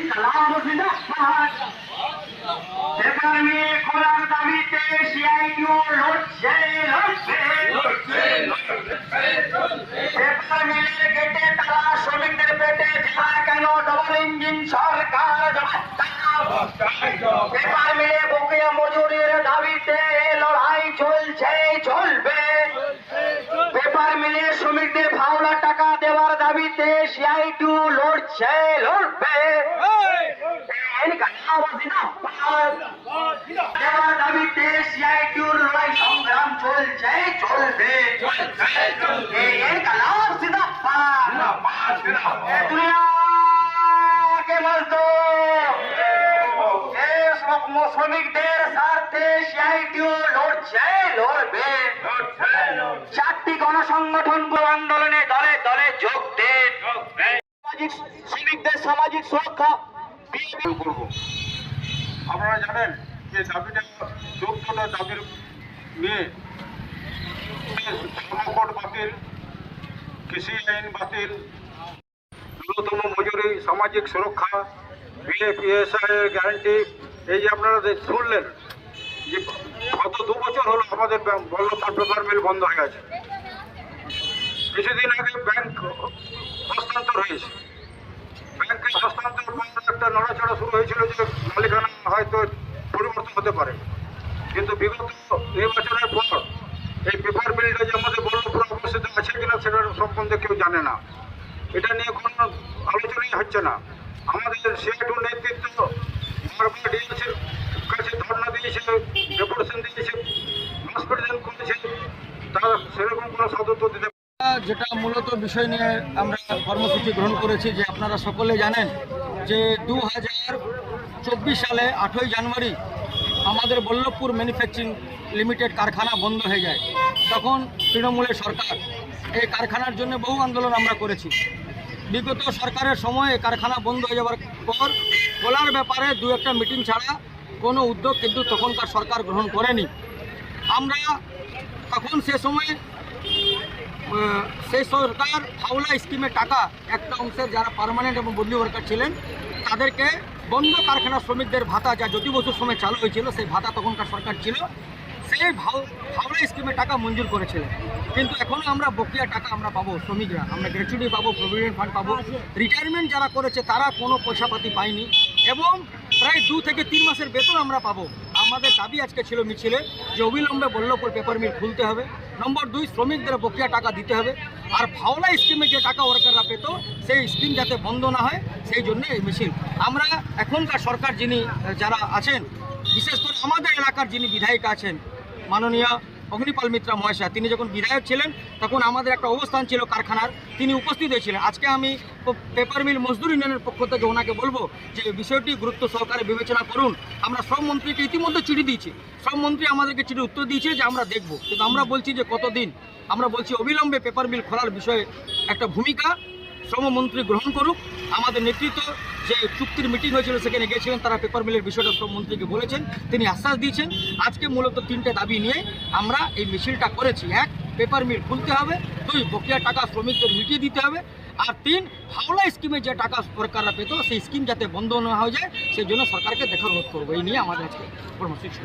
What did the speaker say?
ইনকালাব জিন্দাবাদ। Paper mill খোলার দাবিতে সিআইটিউ লড়ছে পেপার মিলের গেটে তালা, শ্রমিকদের পেটে জ্বালা কেন, ডবল ইঞ্জিন সরকার পেপার মিলে বকেয়া মজুরির দাবিতে লড়াই চলছে চলবে। পেপার মিলে শ্রমিকদের ফাওলা টাকা দেওয়ার দাবিতে সিআইটিউ লড়ছে লড়বে। দেওয়ার দাবিতে সিআইটিউর লড়াই সংগ্রাম চলছে চলবে। ইনকালাব জিন্দাবাদ। দুনিয়া কে মজদুর, শ্রমিকদের স্বার্থে সিআইটিউ লড়ছে লড়বে। চারটি গণসংগঠন আন্দোলনে দলে দলে যোগ দেন। শ্রমিকদের সামাজিক সুরক্ষা করব। আপনারা জানেন যে দাবিটা 14টা দাবির নিয়ে শ্রমকোড বাতিল, কৃষি আইন বাতিল, ন্যূনতম মজুরি, সামাজিক সুরক্ষা, বিএপিএসআই এর গ্যারান্টি। এই যে আপনারা শুনলেন যে গত 2 বছর হলো আমাদের বল্লভপুর পেপার মিল বন্ধ হয়ে গেছে। কিছুদিন আগে ব্যাংক হস্তান্তর হয়েছে। ব্যাংকের হস্তান্তর পর একটা নড়াচড়া শুরু হয়েছিল যে মালিকানা হয়তো পরিবর্তন হতে পারে, কিন্তু বিগত নির্বাচনের পর এই পেপার মিলটা যে আমাদের বল্লভপুরে অবস্থিত আছে কিনা সেটার সম্বন্ধে কেউ জানে না। এটা নিয়ে কোনো আলোচনাই হচ্ছে না। আমাদের সিআইটিউ নেতৃত্ব বারবার ডিএসির কাছে ধর্ণা দিয়েছে, ডেপুটেশন দিয়েছে, মাস প্রেজেন্ট করেছে, তারা সেরকম কোনো সদুত্তর দিতে। যেটা মূলত বিষয় নিয়ে আমরা কর্মসূচি গ্রহণ করেছি, যে আপনারা সকলে জানেন যে 2024 সালে 8ই জানুয়ারি আমাদের বল্লভপুর ম্যানুফ্যাকচারিং লিমিটেড কারখানা বন্ধ হয়ে যায়। তখন তৃণমূলের সরকার এই কারখানার জন্য বহু আন্দোলন আমরা করেছি। বিগত সরকারের সময়ে কারখানা বন্ধ হয়ে যাওয়ার পর খোলার ব্যাপারে 2-1টা মিটিং ছাড়া কোনো উদ্যোগ কিন্তু তখনকার সরকার গ্রহণ করেনি। আমরা তখন সে সময় সেই সরকার হাওলা স্কিমের টাকা একটা অংশের যারা পার্মানেন্ট এবং বদলি ওয়ার্কার ছিলেন তাদেরকে বন্ধ কারখানা শ্রমিকদের ভাতা, যা জ্যোতি বসুর সময় চালু হয়েছিল, সেই ভাতা তখনকার সরকার ছিল, সেই হাওলা স্কিমের টাকা মঞ্জুর করেছিলেন। কিন্তু এখনও আমরা বকেয়া টাকা আমরা পাবো, শ্রমিকরা আমরা গ্র্যাচুইটি পাবো, প্রভিডেন্ট ফান্ড পাবো। রিটায়ারমেন্ট যারা করেছে তারা কোনো পয়সাপাতি পায়নি এবং প্রায় 2 থেকে 3 মাসের বেতন আমরা পাবো। আমাদের দাবি আজকে ছিল মিছিলে যে অবিলম্বে বল্লভপুর পেপার মিল খুলতে হবে। নম্বর 2, শ্রমিকদের বকেয়া টাকা দিতে হবে। আর ফাওলা স্কিমে যে টাকা ওয়ার্কাররা পেত সেই স্কিম যাতে বন্ধ না হয়, সেই জন্য এই মিছিল। আমরা এখনকার সরকার যারা আছেন, বিশেষ করে আমাদের এলাকার যিনি বিধায়িকা আছেন মাননীয় অগ্নিপাল মিত্রা মহাশয়া, তিনি যখন বিধায়ক ছিলেন তখন আমাদের একটা অবস্থান ছিল কারখানার, তিনি উপস্থিত হয়েছিলেন। আজকে আমি পেপার মিল মজদুর ইউনিয়নের পক্ষ থেকে ওনাকে বলবো যে বিষয়টি গুরুত্ব সহকারে বিবেচনা করুন। আমরা শ্রমমন্ত্রীকে ইতিমধ্যে চিঠি দিয়েছি, শ্রমমন্ত্রী আমাদেরকে চিঠি উত্তর দিয়েছে যে আমরা দেখব, কিন্তু আমরা বলছি যে কতদিন। আমরা বলছি অবিলম্বে পেপার মিল খোলার বিষয়ে একটা ভূমিকা শ্রমমন্ত্রী গ্রহণ করুক। আমাদের নেতৃত্ব যে চুক্তির মিটিং হয়েছিল সেখানে গিয়েছিলেন, তারা পেপার মিলের বিষয়টা শ্রমমন্ত্রীকে বলেছেন, তিনি আশ্বাস দিয়েছেন। আজকে মূলত 3টে দাবি নিয়ে আমরা এই মিছিলটা করেছি। 1, পেপার মিল খুলতে হবে। 2, বকেয়া টাকা শ্রমিকদের মিটিয়ে দিতে হবে। আর 3, হাওলা স্কিমে যে টাকা সরকাররা পেত সেই স্কিম যাতে বন্ধ না হয়ে যায় সেই জন্য সরকারকে দেখা অনুরোধ করবো। এই নিয়ে আমাদের আজকে কর্মসূচি।